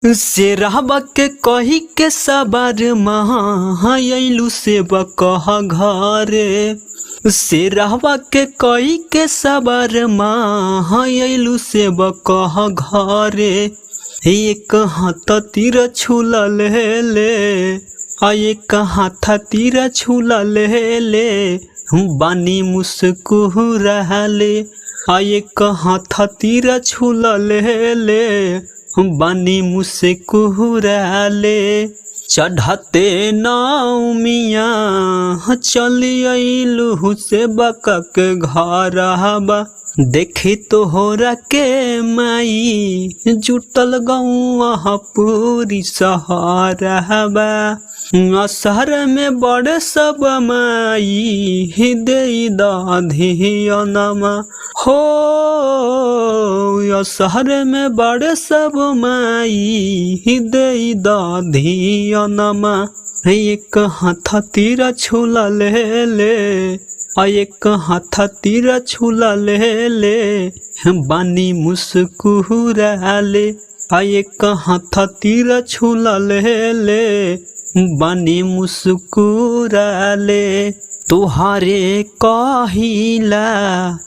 शेरहबा के कही के सबर महालू से बकह घरे। शेरहबा के कही के सबर महालू से बकह घरे। एक हाथ तीर छुला ले आ एक हाथ तीर छुला ले बानी मुस्कुराले। आ एक हाथ तीर छुला ले बानी मुस्कुराले। चढ़ते नाव मिया चली अइलू से बका के घरबा। देखी तोहरा के माई जुटल गौआ पूरी सहरबा। शहर में बड़े सब माई हृदय दधियनमा हो। शहर में बड़े सब माई हृदय दधियनमा। एक हाथ तीर छुला ले आ एक हाथ तीर छुला ले बानी मुस्कुराले। आ एक हाथ तीर छुला ले बानी मुस्कुराले। तुहारे कहिला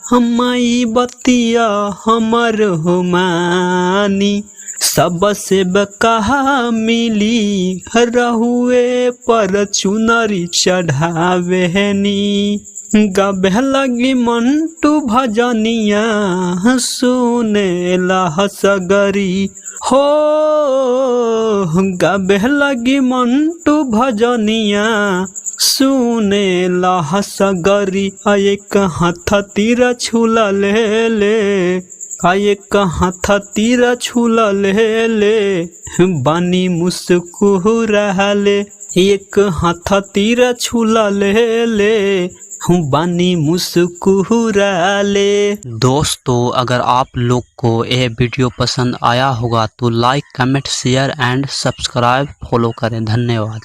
हमाई बतिया हमर हुमानी। सबसे बकहा मिली रहुए पर चुनरी चढ़ावेनी। गावे लगी मंटू भजनिया सुने सगरी हो। गावे लगी मंटू भजनिया सुने सगरी। आ एक हाथ तीर छुला ले आ एक हाथ तीर छुला ले बानी मुस्कुराले। एक हाथ तीर छुला ले बानी मुस्कुराले। दोस्तों, अगर आप लोग को यह वीडियो पसंद आया होगा तो like, comment, share and subscribe follow करें। धन्यवाद।